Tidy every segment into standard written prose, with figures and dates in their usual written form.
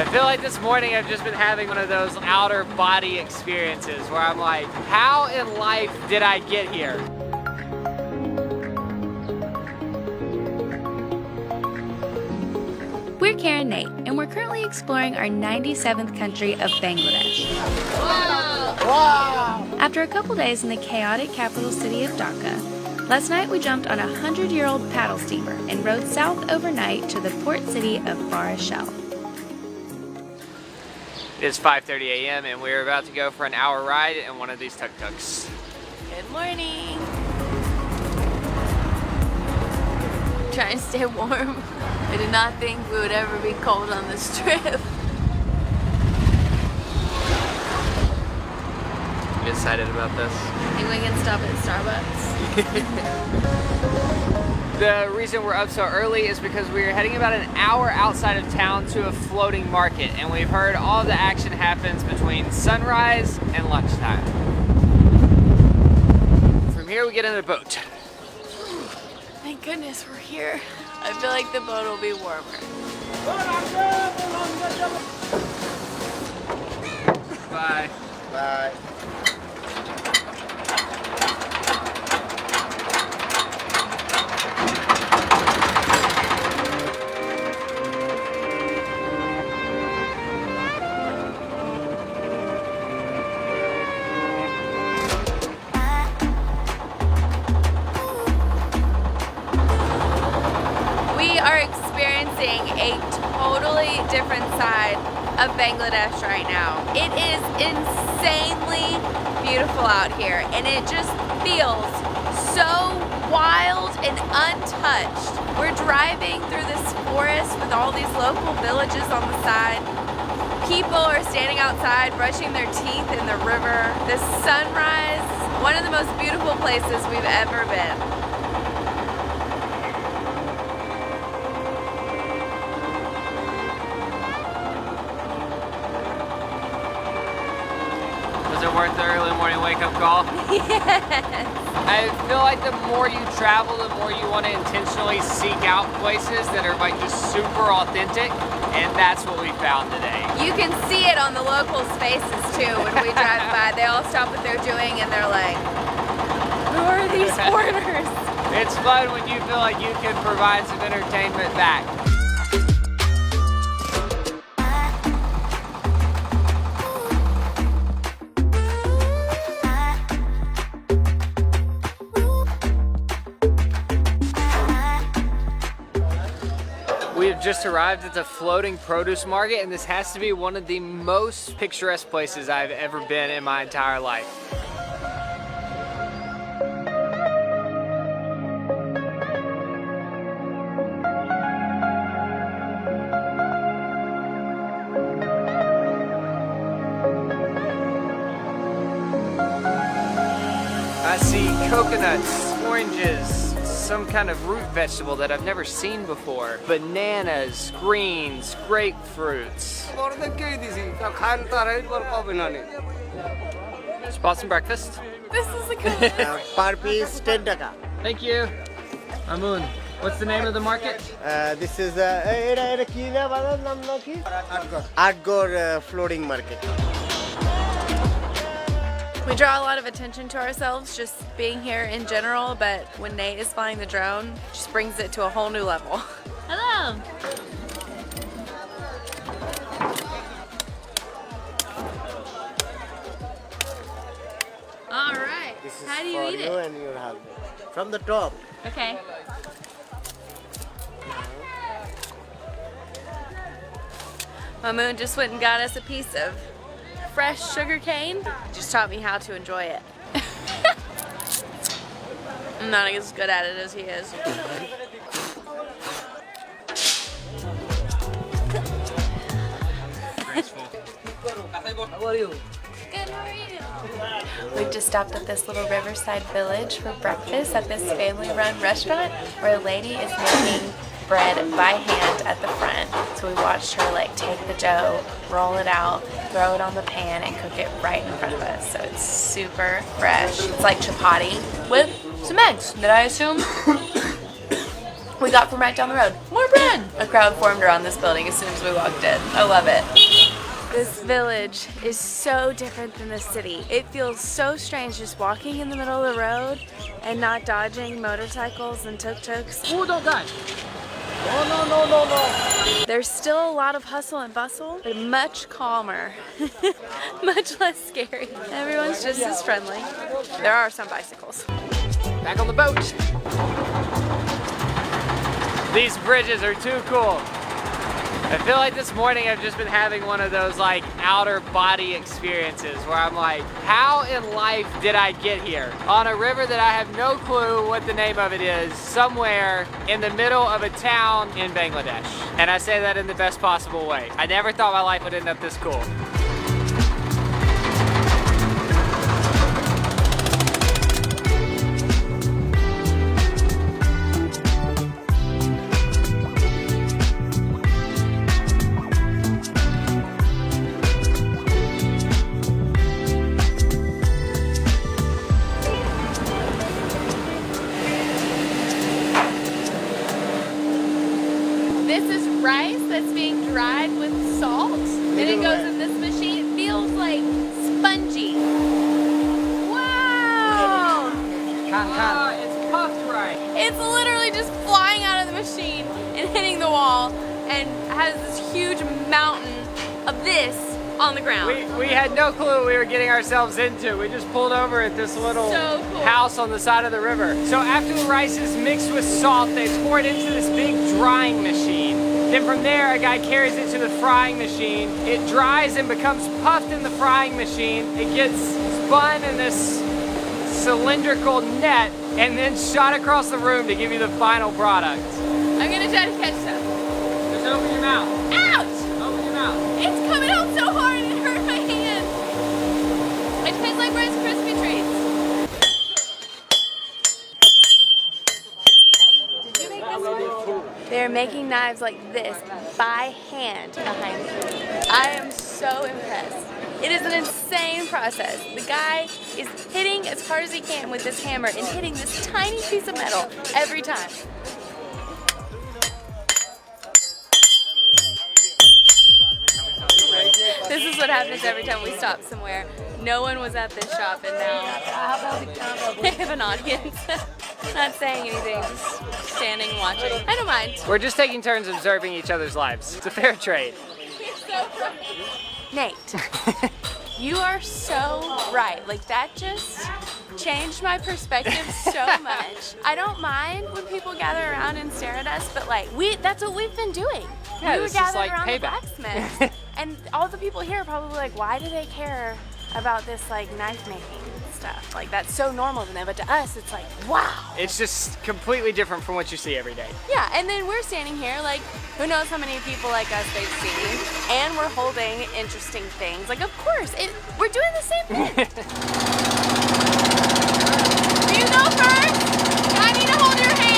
I feel like this morning I've just been having one of those outer body experiences where I'm like, how in life did I get here? We're Karen Nate, and we're currently exploring our 97th country of Bangladesh. Wow! Wow! After a couple days in the chaotic capital city of Dhaka, last night we jumped on a 100-year-old paddle steamer and rode south overnight to the port city of Bar Eshal. It is 5:30 a.m. and we're about to go for an hour ride in one of these tuk-tuks. Good morning. Trying to stay warm. I did not think we would ever be cold on this trip. You excited about this? I think we can stop at Starbucks. The reason we're up so early is because we're heading about an hour outside of town to a floating market, and we've heard all the action happens between sunrise and lunchtime. From here we get in a boat. Thank goodness we're here. I feel like the boat will be warmer. Bye. Bye. We are experiencing a totally different side of Bangladesh right now. It is insanely beautiful out here, and it just feels so wild and untouched. We're driving through this forest with all these local villages on the side. People are standing outside brushing their teeth in the river. The sunrise, one of the most beautiful places we've ever been. Was it worth the early morning wake-up call? Yes. I feel like the more you travel, the more you want to intentionally seek out places that are like just super authentic, and that's what we found today. You can see it on the locals' faces too when we drive by. They all stop what they're doing and they're like, who are these foreigners? It's fun when you feel like you can provide some entertainment back. We have just arrived at the floating produce market, and this has to be one of the most picturesque places I've ever been in my entire life. I see coconuts, oranges, some kind of root vegetable that I've never seen before, bananas, greens, grapefruits. Just bought some breakfast. This is a good Per piece 10 taka. Thank you. Amun, what's the name of the market? This is এটা কি না বাজার নাম নাকি? Atgore floating market. We draw a lot of attention to ourselves just being here in general, but when Nate is flying the drone, it just brings it to a whole new level. Hello. All right. This is How do you for eat you it? and your husband. From the top. Okay. Mamoon just went and got us a piece of fresh sugar cane. Just taught me how to enjoy it. I'm not as good at it as he is. How are you? Good, how are you? We've just stopped at this little riverside village for breakfast at this family-run restaurant where a lady is making bread by hand at the front. So we watched her like take the dough, roll it out, throw it on the pan, and cook it right in front of us. So it's super fresh. It's like chapati with some eggs, did I assume? we got from right down the road. More bread! A crowd formed around this building as soon as we walked in. I love it. This village is so different than the city. It feels so strange just walking in the middle of the road and not dodging motorcycles and tuk-tuks. Oh, don't dodge. No. There's still a lot of hustle and bustle, but much calmer. Much less scary. Everyone's just as friendly. There are some bicycles. Back on the boat. These bridges are too cool. I feel like this morning I've just been having one of those like outer body experiences where I'm like, how in life did I get here? On a river that I have no clue what the name of it is, somewhere in the middle of a town in Bangladesh. And I say that in the best possible way. I never thought my life would end up this cool. Rice that's being dried with salt, then it goes in this machine. It feels like spongy. Wow! It's puffed rice. It's literally just flying out of the machine and hitting the wall and has this huge mountain of this on the ground. We had no clue what we were getting ourselves into. We just pulled over at this little house on the side of the river. So after the rice is mixed with salt, they pour it into this big drying machine. Then from there, a guy carries it to the frying machine. It dries and becomes puffed in the frying machine. It gets spun in this cylindrical net and then shot across the room to give you the final product. I'm gonna try to catch some. Just open your mouth. Ouch! Open your mouth. It's coming out so hard and it hurt my hand. It tastes like Rice Krispie treats. Did you make this one? They're making knives like this by hand behind me. I am so impressed. It is an insane process. The guy is hitting as hard as he can with this hammer and hitting this tiny piece of metal every time. This is what happens every time we stop somewhere. No one was at this shop and now they have an audience. Not saying anything, just standing and watching. I don't mind. We're just taking turns observing each other's lives. It's a fair trade. Nate, you are so right. Like that just changed my perspective so much. I don't mind when people gather around and stare at us, but like that's what we've been doing. Yeah, we were this is gathered like around payback. the blacksmith. And all the people here are probably like, why do they care about this like knife making stuff? Like that's so normal to them, but to us it's like, wow. It's just completely different from what you see every day. Yeah, and then we're standing here like, who knows how many people like us they've seen, and we're holding interesting things. Like of course, we're doing the same thing. Do you know first? I need to hold your hand.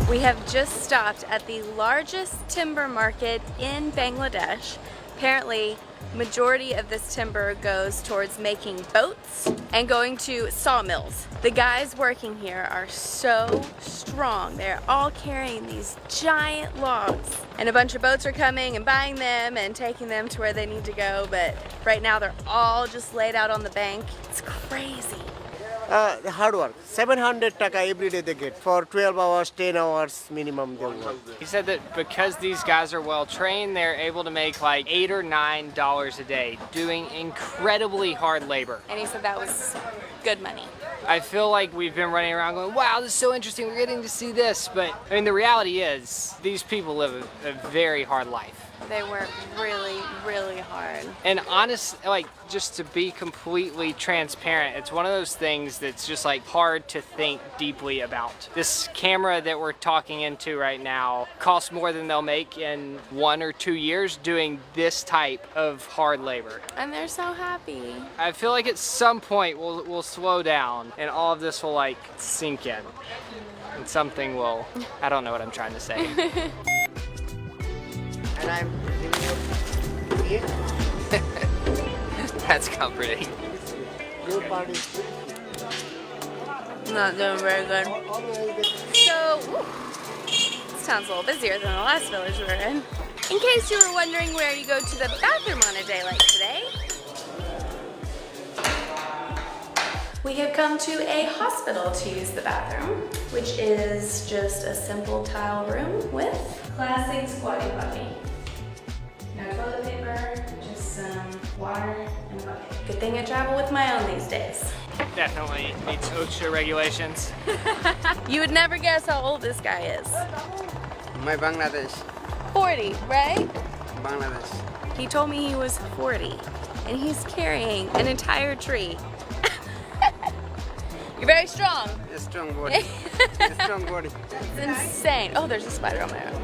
We have just stopped at the largest timber market in Bangladesh. Apparently, majority of this timber goes towards making boats and going to sawmills. The guys working here are so strong. They're all carrying these giant logs. And a bunch of boats are coming and buying them and taking them to where they need to go. But right now they're all just laid out on the bank. It's crazy. Hard work. 700 taka every day they get. For 12 hours, 10 hours minimum they work. He said that because these guys are well trained, they're able to make like $8 or $9 a day doing incredibly hard labor. And he said that was good money. I feel like we've been running around going, wow, this is so interesting, we're getting to see this. But I mean, the reality is these people live a very hard life. They work really, really hard. And honest, like, just to be completely transparent, it's one of those things that's just like hard to think deeply about. This camera that we're talking into right now costs more than they'll make in 1 or 2 years doing this type of hard labor. And they're so happy. I feel like at some point we'll slow down and all of this will like sink in. And something will, I don't know what I'm trying to say. And I'm giving you That's comforting. your part is Not doing very good. So, this town's a little busier than the last village we were in. In case you were wondering where you go to the bathroom on a day like today, we have come to a hospital to use the bathroom, which is just a simple tile room with classic squatty potty. No toilet paper, just some water and a bucket. Good thing I travel with my own these days. Definitely meets OSHA regulations. You would never guess how old this guy is. My Bangladesh. 40, right? Bangladesh. He told me he was 40, and he's carrying an entire tree. You're very strong. A strong body. A strong body. It's insane. Oh, there's a spider on my arm.